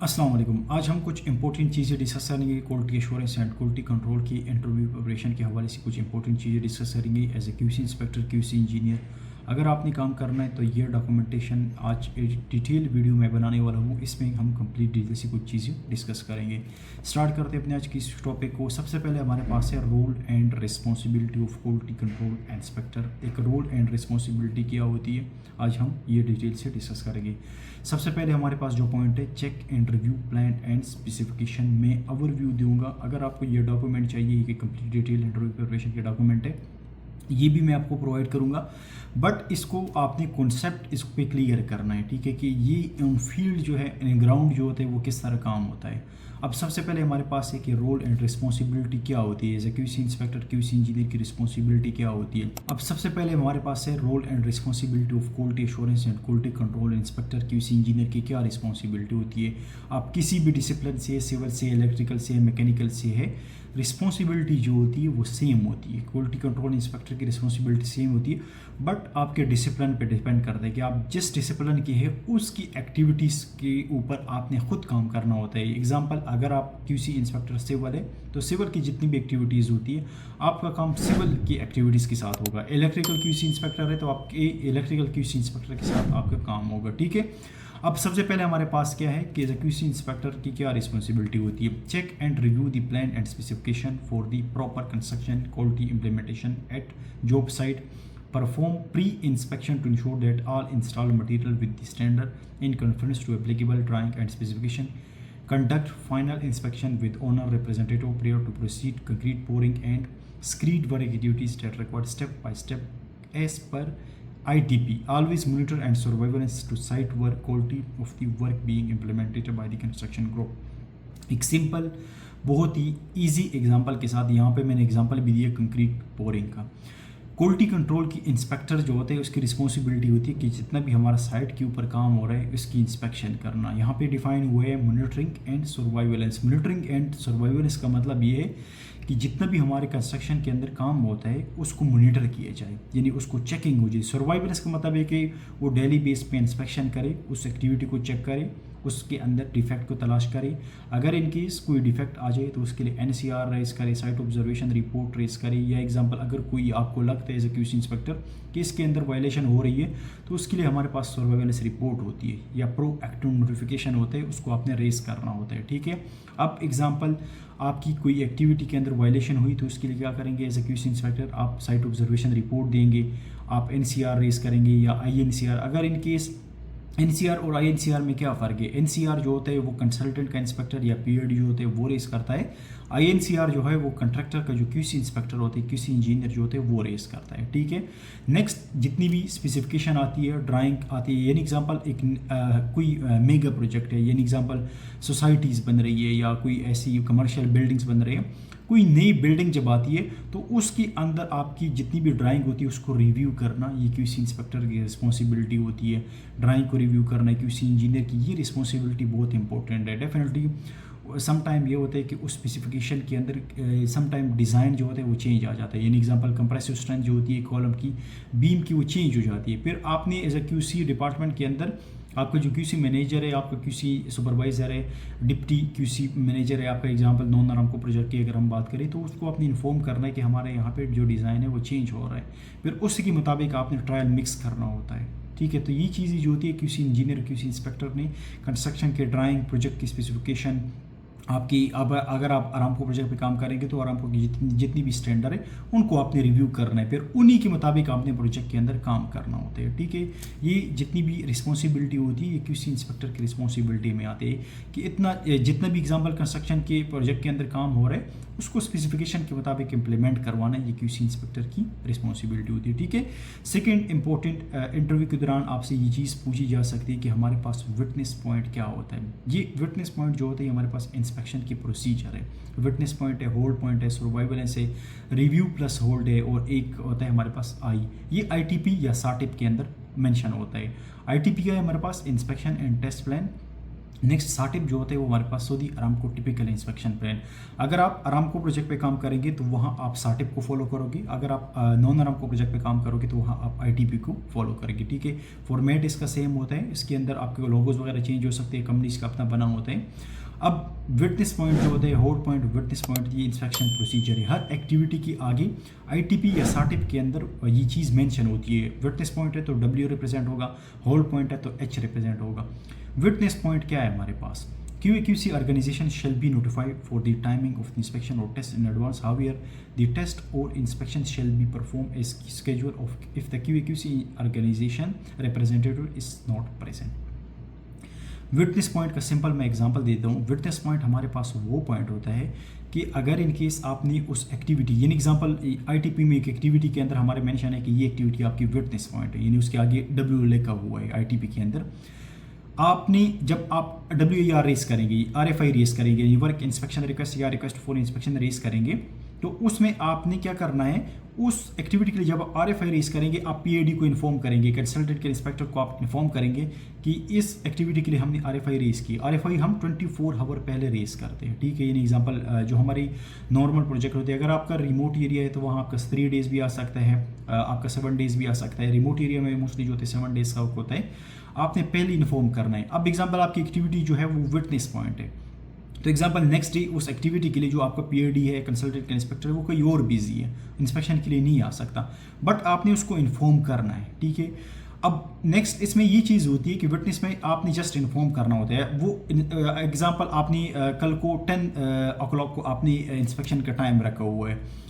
अस्सलाम वालेकुम। आज हम कुछ इंपॉर्टेंट चीज़ें डिस्कस करेंगे quality assurance and quality control की इंटरव्यू प्रिपरेशन के हवाले से। कुछ इंपॉर्टेंट चीज़ें डिस्कस करेंगे as a QC inspector, QC engineer. अगर आपने काम करना है तो ये डॉक्यूमेंटेशन आज एक डिटेल वीडियो में बनाने वाला हूँ। इसमें हम कंप्लीट डिटेल से कुछ चीज़ें डिस्कस करेंगे। स्टार्ट करते हैं अपने आज की इस टॉपिक को। सबसे पहले हमारे पास है role and responsibility of quality control inspector. एक रोल एंड रिस्पॉन्सिबिलिटी क्या होती है, आज हम ये डिटेल से डिस्कस करेंगे। सबसे पहले हमारे पास जो पॉइंट है, check and review plan and specification में ओवरव्यू दूंगा। अगर आपको ये डॉक्यूमेंट चाहिए कि कंप्लीट डिटेल इंटरव्यू प्रिपरेशन के डॉक्यूमेंट है, ये भी मैं आपको प्रोवाइड करूंगा। बट इसको आपने कॉन्सेप्ट इस पे क्लियर करना है, ठीक है, कि ये ऑन फील्ड जो है, ग्राउंड जो होता है वो किस तरह काम होता है। अब सबसे पहले हमारे पास है कि रोल एंड रिस्पॉन्सिबिलिटी क्या होती है। As a QC inspector, QC engineer की रिस्पॉन्सिबिलिटी क्या होती है। अब सबसे पहले हमारे पास है role and responsibility of quality assurance and quality control inspector. QC engineer की क्या रिस्पॉन्सिबिलिटी होती है। आप किसी भी डिसिप्लिन से, सिविल से, इलेक्ट्रिकल से, मैकेनिकल से है, रिस्पॉन्सिबिलिटी जो होती है वो सेम होती है। क्वालिटी कंट्रोल इंस्पेक्टर की रिस्पॉन्सिबिलिटी सेम होती है, बट आपके डिसिप्लिन पे डिपेंड करता है कि आप जिस डिसिप्लिन की है उसकी एक्टिविटीज़ के ऊपर आपने खुद काम करना होता है। एग्जांपल, अगर आप क्यूसी इंस्पेक्टर सिविल है तो सिविल की जितनी भी एक्टिविटीज़ होती है आपका काम सिविल की एक्टिविटीज़ के साथ होगा। इलेक्ट्रिकल क्यूसी इंस्पेक्टर है तो आपके इलेक्ट्रिकल क्यूसी इंस्पेक्टर के साथ आपका काम होगा, ठीक है। अब सबसे पहले हमारे पास क्या है कि क्यूसी इंस्पेक्टर की क्या रिस्पॉन्सिबिलिटी होती है। Check and review the plan and specification for the proper construction quality implementation at job site. Perform pre-inspection to ensure that all installed material with the standard in conformance to applicable drawing and specification. Conduct final inspection with owner representative prior to proceed concrete pouring and screed work activities that require step by step as per ITP. Always monitor and surveillance to site work quality of the work being implemented by the construction group. एक simple, बहुत ही easy example के साथ यहाँ पे मैंने example भी दिया concrete pouring का। क्वालिटी कंट्रोल की इंस्पेक्टर जो होते हैं उसकी रिस्पॉन्सिबिलिटी होती है कि जितना भी हमारा साइट के ऊपर काम हो रहा है उसकी इंस्पेक्शन करना। यहाँ पे डिफाइन हुआ है मॉनिटरिंग एंड सर्वाइवेलेंस। मॉनिटरिंग एंड सर्वाइवेलेंस का मतलब ये है कि जितना भी हमारे कंस्ट्रक्शन के अंदर काम होता है उसको मॉनिटर किया जाए, यानी उसको चेकिंग हो जाए। सर्वाइवेलेंस का मतलब है कि वो डेली बेस पे इंस्पेक्शन करे, उस एक्टिविटी को चेक करे, उसके अंदर डिफेक्ट को तलाश करे। अगर इन केस कोई डिफेक्ट आ जाए तो उसके लिए एनसीआर रेस करे, साइट ऑब्जर्वेशन रिपोर्ट रेस करे। या एग्जांपल, अगर कोई आपको लगता है एज ए क्यूसी इंस्पेक्टर कि इसके अंदर वायलेशन हो रही है तो उसके लिए हमारे पास सर्वेलेंस रिपोर्ट होती है या प्रोएक्टिव नोटिफिकेशन होता है, उसको आपने रेस करना होता है, ठीक है। अब एग्जाम्पल, आपकी कोई एक्टिविटी के अंदर वायलेशन हुई तो उसके लिए क्या करेंगे एज ए क्यूसी इंस्पेक्टर, आप साइट ऑब्जर्वेशन रिपोर्ट देंगे, आप एनसीआर रेस करेंगे या आईएनसीआर। अगर इन केस एनसीआर और आईएनसीआर में क्या फ़र्क है। एनसीआर जो होता है वो कंसल्टेंट का इंस्पेक्टर या पीएड जो होते हैं वो रेस करता है। आईएनसीआर जो है वो कंट्रैक्टर का जो क्यूसी इंस्पेक्टर होते हैं, क्यूसी इंजीनियर जो होते हैं वो रेस करता है, ठीक है। नेक्स्ट, जितनी भी स्पेसिफिकेशन आती है, ड्राइंग आती है, यानी एग्जांपल एक कोई मेगा प्रोजेक्ट है, यानी एग्जांपल सोसाइटीज़ बन रही है या कोई ऐसी कमर्शियल बिल्डिंग्स बन रही है, कोई नई बिल्डिंग जब आती है तो उसके अंदर आपकी जितनी भी ड्राइंग होती है उसको रिव्यू करना ये क्यूसी इंस्पेक्टर की रिस्पॉन्सिबिलिटी होती है। ड्राइंग को रिव्यू करना क्यूसी इंजीनियर की ये रिस्पॉन्सिबिलिटी बहुत इंपॉर्टेंट है। डेफिनेटली सम टाइम ये होता है कि उस स्पेसिफिकेशन के अंदर सम टाइम डिज़ाइन जो होता है वो चेंज आ जाता है, यानी एग्जांपल कंप्रेसिव स्ट्रेंथ जो होती है कॉलम की, बीम की, वो चेंज हो जाती है। फिर आपने एज ए क्यूसी डिपार्टमेंट के अंदर आपका जो क्यूसी मैनेजर है, आपका क्यूसी सुपरवाइज़र है, डिप्टी क्यूसी मैनेजर है आपका, एग्जांपल नॉन आरामको प्रोजेक्ट की अगर हम बात करें तो उसको आपने इन्फॉर्म करना है कि हमारे यहाँ पे जो डिज़ाइन है वो चेंज हो रहा है। फिर उसके मुताबिक आपने ट्रायल मिक्स करना होता है, ठीक है। तो ये चीज़ें जो होती है क्यूसी इंजीनियर, क्यूसी इंस्पेक्टर ने कंस्ट्रक्शन के ड्राइंग, प्रोजेक्ट की स्पेसिफिकेशन आपकी, अब अगर आप आरामको प्रोजेक्ट पे काम करेंगे तो आरामको की जितनी भी स्टैंडर्ड है उनको आपने रिव्यू करना है, फिर उन्हीं के मुताबिक आपने प्रोजेक्ट के अंदर काम करना होता है, ठीक है। ये जितनी भी रिस्पॉन्सिबिलिटी होती है ये क्यूसी इंस्पेक्टर की रिस्पॉन्सिबिलिटी में आती है कि इतना जितना भी एग्जाम्पल कंस्ट्रक्शन के प्रोजेक्ट के अंदर काम हो रहा है उसको स्पेसिफिकेशन के मुताबिक इम्प्लीमेंट करवाना ये क्यूसी इंस्पेक्टर की रिस्पॉन्सिबिलिटी होती है, ठीक है। सेकेंड इंपॉर्टेंट, इंटरव्यू के दौरान आपसे ये चीज़ पूछी जा सकती है कि हमारे पास विटनेस पॉइंट क्या होता है। ये विटनेस पॉइंट जो होता है हमारे पास इंस्पेक्शन की प्रोसीजर है। विटनेस पॉइंट है, होल्ड पॉइंट है, सर्वाइवेलेंस है, रिव्यू प्लस होल्ड है, और एक होता है हमारे पास ये आईटीपी या साटिप के अंदर मेंशन होता है। आईटीपी का है हमारे पास inspection and test plan, next SATIP जो होते हैं वो हमारे पास Saudi Aramco typical inspection plan. अगर आप अरामको प्रोजेक्ट पे काम करेंगे तो वहाँ आप साटिब को फॉलो करोगे, अगर आप नॉन अरामको प्रोजेक्ट पे काम करोगे तो वहाँ आप आईटीपी को फॉलो करेंगे, ठीक है। फॉर्मेट इसका सेम होता है, इसके अंदर आपके लोगोज वगैरह चेंज हो सकते हैं, कंपनीज का अपना बना होता है। अब विटनेस पॉइंट जो होते हैं, होल्ड पॉइंट, विटनेस पॉइंट, ये इंस्पेक्शन प्रोसीजर है। हर एक्टिविटी की आगे आईटीपी या साटिब के अंदर ये चीज़ मेंशन होती है। विटनेस पॉइंट है तो डब्ल्यू रिप्रेजेंट होगा, होल्ड पॉइंट है तो एच रिप्रेजेंट होगा। विटनेस पॉइंट क्या है हमारे पास? QAQC organization shall be notified for the timing of the inspection or test in advance. However, the test or inspection shall be performed as scheduled of if the QAQC organization representative is not present. Witness point का simple मैं example देता हूँ। Witness point हमारे पास वो point होता है कि अगर इन केस आपने उस एक्टिविटी, यानी एग्जांपल आईटीपी में एक एक्टिविटी के अंदर हमारे मेंशन है कि ये एक्टिविटी आपकी विटनेस पॉइंट है, यानी उसके आगे डब्ल्यू लिखा हुआ है आईटीपी के अंदर। आपने जब आप WAR रेस करेंगे, RFI रेस करेंगे, वर्क इंस्पेक्शन रिक्वेस्ट या रिक्वेस्ट फॉर इंस्पेक्शन रेस करेंगे, तो उसमें आपने क्या करना है, उस एक्टिविटी के लिए जब RFI रेस करेंगे आप PAD को इन्फॉर्म करेंगे, कंसल्टेंट के इंस्पेक्टर को आप इन्फॉर्म करेंगे कि इस एक्टिविटी के लिए हमने RFI रेस की। RFI हम 24 आवर पहले रेस करते हैं, ठीक है। यानी एग्जांपल जो हमारी नॉर्मल प्रोजेक्ट होते हैं, अगर आपका रिमोट एरिया है तो वहाँ आपका 3 डेज़ भी आ सकता है, आपका 7 डेज़ भी आ सकता है। रिमोट एरिया में मोस्टली जो होते हैं 7 डेज़ का होता है, आपने पहले इन्फॉर्म करना है। अब एग्जांपल आपकी एक्टिविटी जो है वो विटनेस पॉइंट है, तो एग्जांपल नेक्स्ट डे उस एक्टिविटी के लिए जो आपका PAD है, कंसल्टेंट का इंस्पेक्टर, वो कोई और बिजी है, इंस्पेक्शन के लिए नहीं आ सकता, बट आपने उसको इन्फॉर्म करना है, ठीक है। अब नेक्स्ट इसमें ये चीज़ होती है कि विटनेस में आपने जस्ट इन्फॉर्म करना होता है। वो एग्जांपल आपने कल को 10 o'clock को आपने इंस्पेक्शन का टाइम रखा हुआ है।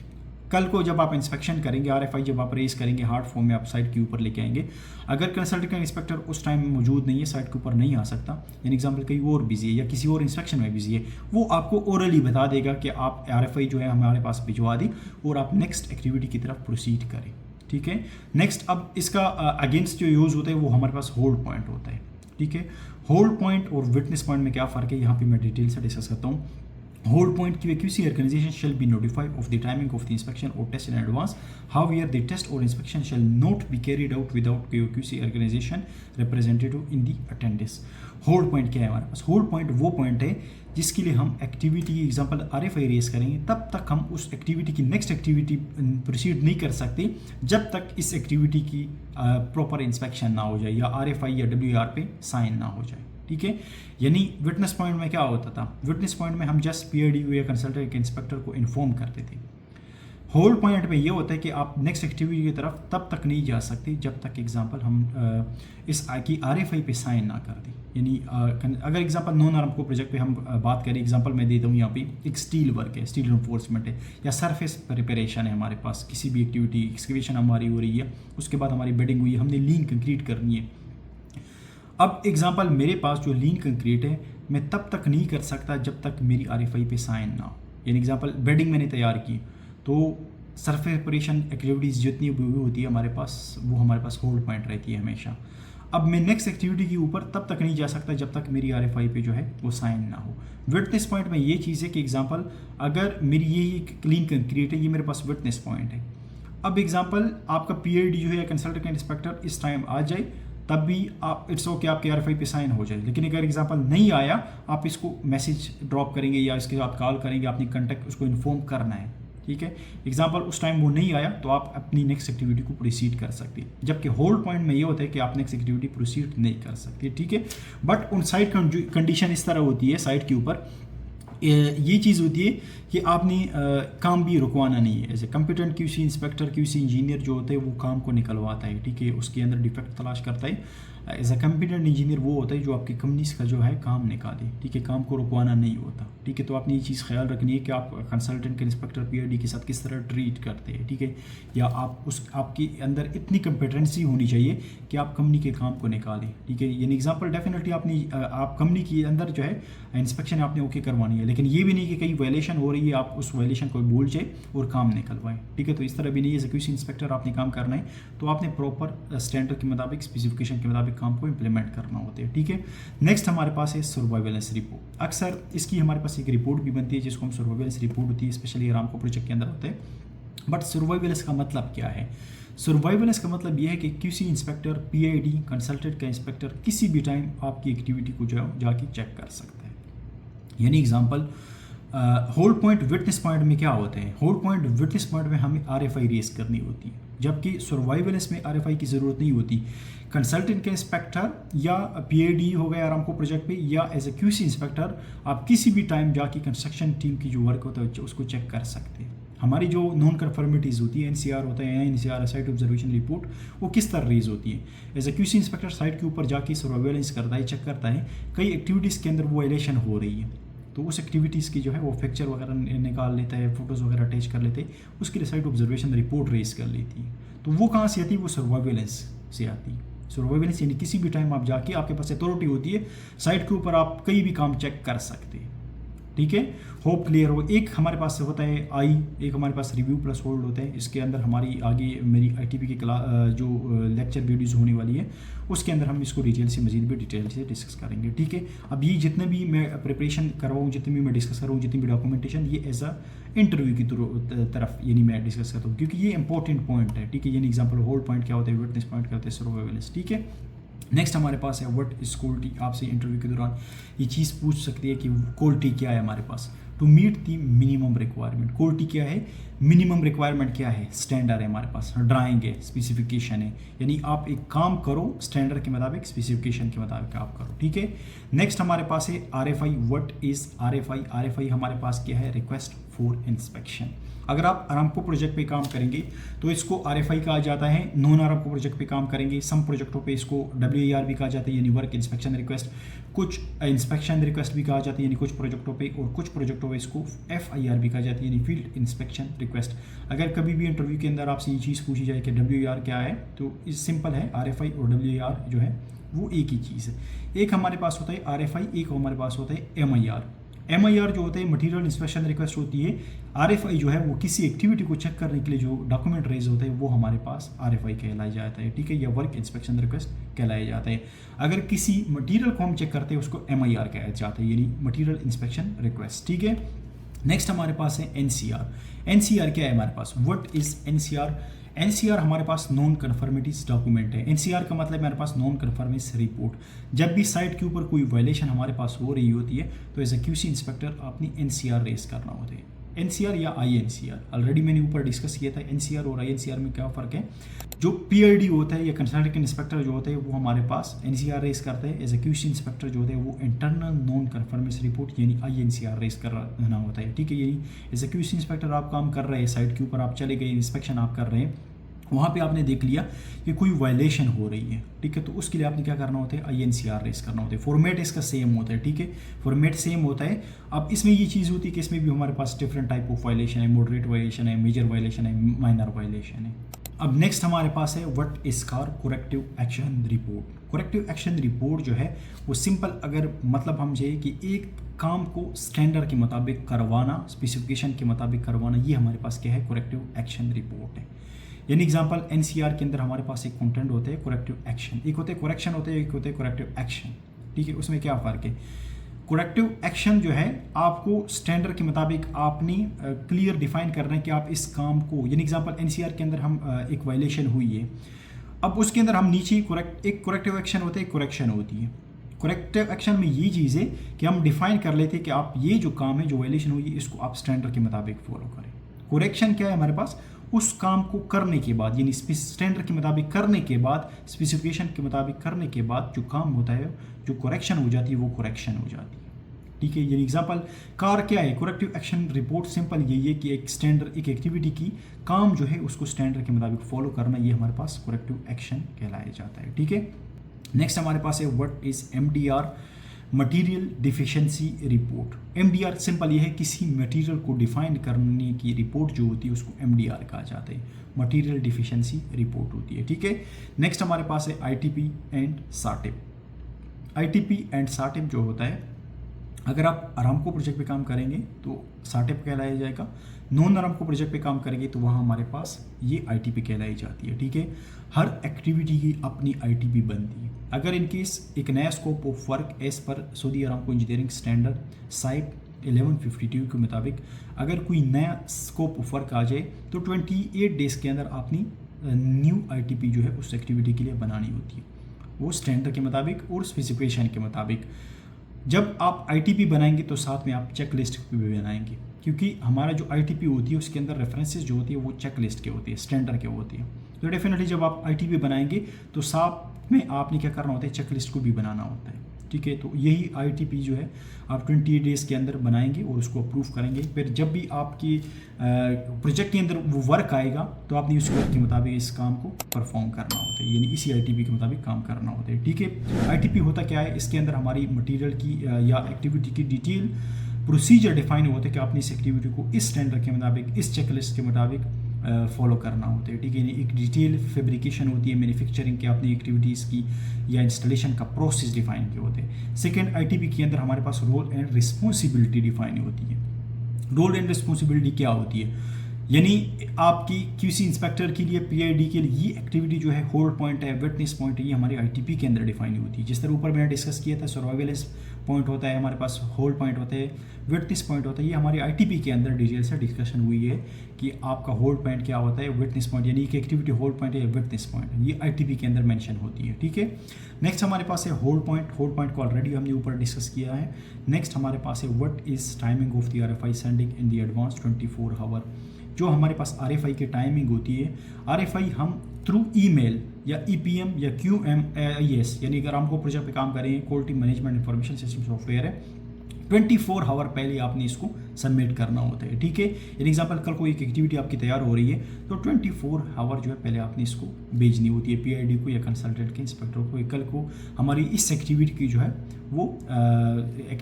कल को जब आप इंस्पेक्शन करेंगे, RFI जब आप रेस करेंगे, हार्ड फॉर्म में आप साइट के ऊपर लेके आएंगे। अगर कंसल्टेंट का इंस्पेक्टर उस टाइम में मौजूद नहीं है, साइट के ऊपर नहीं आ सकता, यानी एग्जांपल कहीं और बिजी है या किसी और इंस्पेक्शन में बिजी है, वो आपको ओरली बता देगा कि आप RFI जो है हमारे पास भिजवा दी और आप नेक्स्ट एक्टिविटी की तरफ प्रोसीड करें, ठीक है। नेक्स्ट अब इसका अगेंस्ट जो यूज़ होता है वो हमारे पास होल्ड पॉइंट होता है, ठीक है। होल्ड पॉइंट और विटनेस पॉइंट में क्या फ़र्क है, यहाँ पे मैं डिटेल से डिस्कस करता हूँ। Hold point QAQC organization shall be notified of the timing of the inspection or test in advance. However, the test or inspection shall not be carried out without QAQC organization representative in the attendance. Hold point क्या है हमारे पास? Hold point वो point है जिसके लिए हम activity की example RFI race करेंगे, तब तक हम उस एक्टिविटी की नेक्स्ट एक्टिविटी प्रोसीड नहीं कर सकते जब तक इस एक्टिविटी की प्रॉपर इंस्पेक्शन ना हो जाए या RFI या WAR पे साइन ना हो जाए, ठीक है। यानी विटनेस पॉइंट में क्या होता था, विटनेस पॉइंट में हम जस्ट PAD या कंसल्टेंट के इंस्पेक्टर को इन्फॉर्म करते थे। होल्ड पॉइंट में ये होता है कि आप नेक्स्ट एक्टिविटी की तरफ तब तक नहीं जा सकते जब तक एग्जांपल हम इस की RFI पे साइन ना कर दें। यानी अगर एग्जांपल नॉन आर्मको प्रोजेक्ट पे हम बात करें, एग्जांपल मैं देता हूँ, यहाँ पे एक स्टील वर्क है, स्टील इन्फोर्समेंट है या सरफेस प्रिपरेशन है, हमारे पास किसी भी एक्टिविटी एक्सकवेशन हमारी हो रही है, उसके बाद हमारी बेडिंग हुई है, हमने लीन कंक्रीट करनी है। अब एग्जांपल मेरे पास जो लीन कंक्रीट है मैं तब तक नहीं कर सकता जब तक मेरी RFI पे साइन ना हो। यानी एग्जांपल बेडिंग मैंने तैयार की तो सरफेस प्रिपरेशन एक्टिविटीज़ जितनी भी होती है हमारे पास, वो हमारे पास होल्ड पॉइंट रहती है हमेशा। अब मैं नेक्स्ट एक्टिविटी के ऊपर तब तक नहीं जा सकता जब तक मेरी RFI पे जो है वो साइन ना हो। विटनेस पॉइंट में ये चीज़ है कि एग्जांपल अगर मेरी ये क्लीन कंक्रीट है, ये मेरे पास विटनेस पॉइंट है। अब एग्जांपल आपका PAD जो है कंसल्टेंट इंस्पेक्टर इस टाइम आ जाए, तब भी आप इट्स ओके आपके RFI पे साइन हो जाए। लेकिन अगर एग्जांपल नहीं आया, आप इसको मैसेज ड्रॉप करेंगे या इसके साथ कॉल करेंगे, आपने कंटेक्ट उसको इन्फॉर्म करना है, ठीक है। एग्जांपल उस टाइम वो नहीं आया तो आप अपनी नेक्स्ट एक्टिविटी को प्रोसीड कर सकते हैं, जबकि होल्ड पॉइंट में ये होता है कि आप नेक्स्ट एक्टिविटी प्रोसीड नहीं कर सकते, ठीक है। बट उन साइट कंडीशन इस तरह होती है, साइट के ऊपर ये चीज़ होती है कि आपने काम भी रुकवाना नहीं है। As a competent QC inspector, QC engineer जो होता है वो काम को निकलवाता है, ठीक है, उसके अंदर डिफेक्ट तलाश करता है। एज ए कंपिटेंट इंजीनियर वो होता है जो आपकी कंपनीज का जो है काम निकाले, ठीक है, काम को रुकवाना नहीं होता, ठीक है। तो आपने ये चीज़ ख्याल रखनी है कि आप कंसल्टेंट के इंस्पेक्टर PAD के साथ किस तरह ट्रीट करते हैं, ठीक है, या आप आपके अंदर इतनी कंपिटेंसी होनी चाहिए कि आप कंपनी के काम को निकालें, ठीक है। यानी एग्जाम्पल डेफिनेटली आप कंपनी के अंदर जो है इंस्पेक्शन आपने ओके करवानी है, लेकिन ये भी नहीं कि कहीं वायलेशन हो रही है आप उस वायलेशन को भूल जाए और काम निकलवाएं, ठीक है। तो इस तरह भी नहीं है। QC इंस्पेक्टर आपने काम करना है तो आपने प्रॉपर स्टैंडर्ड के मुताबिक, स्पेसिफिकेशन के मुताबिक काम को इंप्लीमेंट करना होता है, ठीक है। नेक्स्ट हमारे पास है सर्वाइवेलेंस रिपोर्ट। अक्सर इसकी हमारे पास एक रिपोर्ट भी बनती है जिसको हम सर्वाइवेलेंस रिपोर्ट होती है, स्पेशली आरामको प्रोजेक्ट के अंदर होता है। बट सर्वाइवलेंस का मतलब क्या है? सर्वाइवलेंस का मतलब यह है कि QC इंस्पेक्टर, PID कंसल्टेंट का इंस्पेक्टर किसी भी टाइम आपकी एक्टिविटी को जाके चेक कर सकता है। यानी example, hold point witness point में क्या होते हैं? होल्ड पॉइंट विटनेस पॉइंट में हमें RFI रेस करनी होती है, जबकि सर्वाइवलेंस में RFI की ज़रूरत नहीं होती। कंसल्टेंट के इंस्पेक्टर या PID हो गया आरामको प्रोजेक्ट पे, या एज ए QC इंस्पेक्टर आप किसी भी टाइम जाके कंस्ट्रक्शन टीम की जो वर्क होता है उसको चेक कर सकते हैं। हमारी जो नॉन कन्फर्मिटीज़ होती है, NCR होता है, NCR साइट ऑब्जर्वेशन रिपोर्ट, वो किस तरह रेज होती है? As a QC inspector site के ऊपर जाके सर्वाइलेंस करता है, चेक करता है कई एक्टिविटीज़ के अंदर वो वायलेशन हो रही है, तो उस एक्टिविटीज़ की जो है वो पिक्चर वगैरह निकाल लेता है, फोटोज़ वगैरह अटैच कर लेते हैं, उसके लिए साइट ऑब्जर्वेशन रिपोर्ट रेज कर लेती है। तो वो कहाँ से आती है? वो सर्वाइलेंस से आती है। सर्वाइलेंस यानी किसी भी टाइम आप जाके, आपके पास अथॉरिटी होती है, साइट के ऊपर आप कई भी काम चेक कर सकते हैं। ठीक है, होप क्लियर हो। एक हमारे पास से होता है एक हमारे पास रिव्यू प्लस होल्ड होता है। इसके अंदर हमारी आगे मेरी ITP की जो लेक्चर वीडियोज़ होने वाली है उसके अंदर हम इसको डिटेल से मजीद भी डिटेल से डिस्कस करेंगे। ठीक है, अब ये जितने भी मैं प्रिपरेशन कर रहा हूँ, जितने भी मैं डिस्कस कर रहा हूँ, जितनी भी डॉक्यूमेंटेशन, ये एज अ इंटरव्यू की तरफ यानी मैं डिस्कस करता हूँ, क्योंकि ये इंपॉर्टेंट पॉइंट है। ठीक है, यानी एग्जाम्पल होल्ड पॉइंट क्या होता है, विटनेस पॉइंट क्या होता है, सर्वाइलेंस। ठीक है, नेक्स्ट हमारे पास है व्हाट इज क्वालिटी। आपसे इंटरव्यू के दौरान ये चीज़ पूछ सकती है कि क्वालिटी क्या है हमारे पास। To meet the minimum requirement, quality क्या है, मिनिमम रिक्वायरमेंट क्या है, स्टैंडर्ड है हमारे पास, ड्राइंग है, स्पेसिफिकेशन है, यानी आप एक काम करो स्टैंडर्ड के मुताबिक, स्पेसिफिकेशन के मुताबिक आप करो। ठीक है, नेक्स्ट हमारे पास है RFI। What is RFI? RFI हमारे पास क्या है, रिक्वेस्ट फॉर इंस्पेक्शन। अगर आप आरामको प्रोजेक्ट पे काम करेंगे तो इसको RFI कहा जाता है। नॉन आरामको प्रोजेक्ट पे काम करेंगे, सम प्रोजेक्टों पे इसको WIR भी कहा जाता है, यानी वर्क इंस्पेक्शन रिक्वेस्ट, कुछ इंस्पेक्शन रिक्वेस्ट भी कहा जाता है, यानी कुछ प्रोजेक्टों पे, और कुछ प्रोजेक्टों पे इसको FIR भी कहा जाता है, यानी फील्ड इंस्पेक्शन रिक्वेस्ट। अगर कभी भी इंटरव्यू के अंदर आपसे ये चीज़ पूछी जाए कि WIR क्या है, तो इस सिंपल है, RFI और WIR जो है वो एक ही चीज़ है। एक हमारे पास होता है RFI, एक हमारे पास होता है MIR। MIR जो होता है मटेरियल इंस्पेक्शन रिक्वेस्ट होती है। RFI जो है वो किसी एक्टिविटी को चेक करने के लिए जो डॉक्यूमेंट रेज होते हैं वो हमारे पास RFI कहलाया जाता है। ठीक है, या वर्क इंस्पेक्शन रिक्वेस्ट कहलाया जाता है। अगर किसी मटेरियल को हम चेक करते हैं उसको MIR कहा जाता है, यानी मटेरियल इंस्पेक्शन रिक्वेस्ट। ठीक है, नेक्स्ट हमारे पास है NCR। NCR क्या है हमारे पास? What is NCR? NCR हमारे पास नॉन कन्फर्मिटीज डॉक्यूमेंट है। NCR का मतलब हमारे पास नॉन कन्फर्मिस रिपोर्ट। जब भी साइट के ऊपर कोई वायलेशन हमारे पास हो रही होती है तो एज ए QC इंस्पेक्टर आपने NCR रेस करना होता है। NCR या INCR ऑलरेडी मैंने ऊपर डिस्कस किया था। NCR और INCR में क्या फ़र्क है? जो PID होता है या कंसल्टेंट इंस्पेक्टर जो होते हैं वो हमारे पास NCR रेस करते हैं। एज ए QC इंस्पेक्टर जो होते हैं वो इंटरनल नॉन कन्फर्मिस रिपोर्ट यानी INCR रेस करना होता है। ठीक है, यानी एज ए QC इंस्पेक्टर आप काम कर रहे हैं, साइट के ऊपर आप चले गए, इंस्पेक्शन आप कर रहे हैं, वहाँ पे आपने देख लिया कि कोई वायलेशन हो रही है। ठीक है, तो उसके लिए आपने क्या करना होता है, INCR रेस करना होता है। फॉर्मेट इसका सेम होता है। ठीक है, फॉर्मेट सेम होता है। अब इसमें ये चीज़ होती है कि इसमें भी हमारे पास डिफरेंट टाइप ऑफ वायलेशन है, मॉडरेट वायलेशन है, मेजर वायलेशन है, माइनर वायलेशन है। अब नेक्स्ट हमारे पास है what is corrective action report. Corrective action report जो है वो सिंपल, अगर मतलब हम चाहिए कि एक काम को स्टैंडर्ड के मुताबिक करवाना, स्पेसिफिकेशन के मुताबिक करवाना, ये हमारे पास क्या है, कोरेक्टिव एक्शन रिपोर्ट है। यानी एग्जांपल NCR के अंदर हमारे पास एक कंटेंट होते हैं कोरेक्टिव एक्शन, एक होते हैं कोरेक्शन होते हैं, एक होते हैं कोरेक्टिव एक्शन। ठीक है, उसमें क्या फ़र्क है? कोरेक्टिव एक्शन जो है आपको स्टैंडर्ड के मुताबिक आपने क्लियर डिफाइन करना है कि आप इस काम को, यानी एग्जांपल NCR के अंदर हम एक वायलेशन हुई है, अब उसके अंदर हम नीचे एक कोरेक्टिव एक्शन होता है, एक कोरेक्शन होती है। कोरेक्टिव एक्शन में ये चीज़ है कि हम डिफाइन कर लेते हैं कि आप ये जो काम है, जो वायलेशन हुई है, इसको आप स्टैंडर्ड के मुताबिक फॉलो करें। कोरेक्शन क्या है हमारे पास? उस काम को करने के बाद, यानी स्टैंडर्ड के मुताबिक करने के बाद, स्पेसिफिकेशन के मुताबिक करने के बाद जो काम होता है, जो करेक्शन हो जाती है, वो करेक्शन हो जाती है। ठीक है, यानी एग्जांपल कार क्या है? कोरेक्टिव एक्शन रिपोर्ट सिंपल यही है कि एक स्टैंडर्ड, एक एक्टिविटी की काम जो है उसको स्टैंडर्ड के मुताबिक फॉलो करना, ये हमारे पास कोरेक्टिव एक्शन कहलाया जाता है। ठीक है, नेक्स्ट हमारे पास है what is MDR, material deficiency report. MDR simple ये है, किसी मटेरियल को डिफाइन करने की रिपोर्ट जो होती है उसको MDR कहा जाता है, मटेरियल डिफिशिएंसी रिपोर्ट होती है। ठीक है, नेक्स्ट हमारे पास है ITP and SATIP। ITP and SATIP जो होता है, अगर आप आरामको प्रोजेक्ट पे काम करेंगे तो SATIP कहलाया जाएगा, नॉन आरामको प्रोजेक्ट पे काम करेंगे तो वहाँ हमारे पास ये ITP कहलाई जाती है। ठीक है, हर एक्टिविटी की अपनी ITP बनती है। अगर इनकेस एक नया scope of work as per Saudi Aramco engineering standard site 1152 के मुताबिक अगर कोई नया स्कोप ऑफ वर्क आ जाए तो 28 डेज़ के अंदर आपने न्यू आईटीपी जो है उस एक्टिविटी के लिए बनानी होती है, वो स्टैंडर्ड के मुताबिक और स्पेसिफिकेशन के मुताबिक। जब आप आईटीपी बनाएंगे तो साथ में आप चेक लिस्ट भी बनाएंगे, क्योंकि हमारा जो आईटीपी होती है उसके अंदर रेफरेंसेस जो होती है वो चेक लिस्ट के होती है, स्टैंडर्ड के होती है। तो डेफिनेटली जब आप आईटीपी बनाएंगे तो साथ में आपने क्या करना होता है, चेक लिस्ट को भी बनाना होता है, ठीक है। तो यही आईटीपी जो है आप 28 डेज़ के अंदर बनाएंगे और उसको अप्रूव करेंगे। फिर जब भी आपकी प्रोजेक्ट के अंदर वो वर्क आएगा तो आपने उस वर्क के मुताबिक इस काम को परफॉर्म करना होता है, यानी इसी आईटीपी के मुताबिक काम करना होता है, ठीक है। आईटीपी होता क्या है, इसके अंदर हमारी मटीरियल की या एक्टिविटी की डिटेल प्रोसीजर डिफाइन होता है कि आपने इस एक्टिविटी को इस स्टैंडर्ड के मुताबिक, इस चेकलिस्ट के मुताबिक फॉलो करना होता है, ठीक है। एक डिटेल फैब्रिकेशन होती है मैन्युफैक्चरिंग की अपनी एक्टिविटीज़ की या इंस्टॉलेशन का प्रोसेस डिफाइन किए होते हैं। सेकंड, आईटीपी के अंदर हमारे पास रोल एंड रिस्पॉन्सिबिलिटी डिफाइन होती है। रोल एंड रिस्पॉन्सिबिलिटी क्या होती है, यानी आपकी क्यूसी इंस्पेक्टर के लिए, पीआईडी के लिए ये एक्टिविटी जो है होल्ड पॉइंट है, विटनेस पॉइंट है, ये हमारे आईटीपी के अंदर डिफाइन होती है। जिस तरह ऊपर मैंने डिस्कस किया था, सर्वाइवेलेंस पॉइंट होता है हमारे पास, होल्ड पॉइंट होता है, विटनेस पॉइंट होता है, ये हमारे आईटीपी के अंदर डिटेल से डिस्कशन हुई है कि आपका होल्ड पॉइंट क्या होता है, विटनेस पॉइंट, यानी कि एक्टिविटी होल्ड पॉइंट है या विटनेस पॉइंट है, ये आईटीपी के अंदर मेंशन होती है, ठीक है। नेक्स्ट हमारे पास है होल्ड पॉइंट। होल्ड पॉइंट को ऑलरेडी हमने ऊपर डिस्कस किया है। नेक्स्ट हमारे पास है what is timing of the RFI sending in the advance 24 hour. जो हमारे पास आरएफआई की टाइमिंग होती है, आरएफआई हम थ्रू ईमेल या ईपीएम या QMIS, यानी अगर हमको प्रोजेक्ट पे काम करें, quality management information system software है, 24 आवर पहले आपने इसको सबमिट करना होता है, ठीक है। इन एग्जाम्पल कल को एक एक्टिविटी आपकी तैयार हो रही है तो 24 आवर जो है पहले आपने इसको भेजनी होती है पीआईडी को या कंसल्टेंट के इंस्पेक्टर को। कल को हमारी इस एक्टिविटी की जो है वो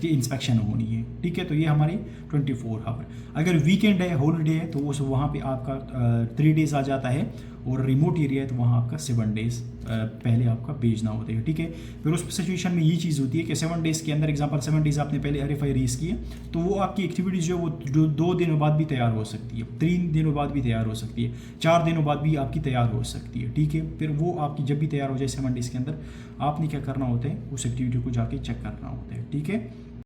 इंस्पेक्शन होनी है, ठीक है। तो ये हमारी 24 आवर। अगर वीकेंड है, हॉलीडे है, तो वो वहाँ पे आपका 3 डेज़ आ जाता है, और रिमोट एरिया है तो वहाँ आपका 7 डेज़ पहले आपका भेजना होता है, ठीक है। फिर उस सिचुएशन में ये चीज़ होती है कि 7 डेज़ के अंदर, एग्जांपल 7 डेज़ आपने पहले आरएफआई रेस किए, तो वो आपकी एक्टिविटीज़ जो है वो 2 दिनों बाद भी तैयार हो सकती है, 3 दिनों बाद भी तैयार हो सकती है, 4 दिनों बाद भी आपकी तैयार हो सकती है, ठीक है। फिर वो आपकी जब भी तैयार हो जाए 7 डेज़ के अंदर, आपने क्या करना होता है, उस एक्टिविटी को जाके चेक करना होता है, ठीक है।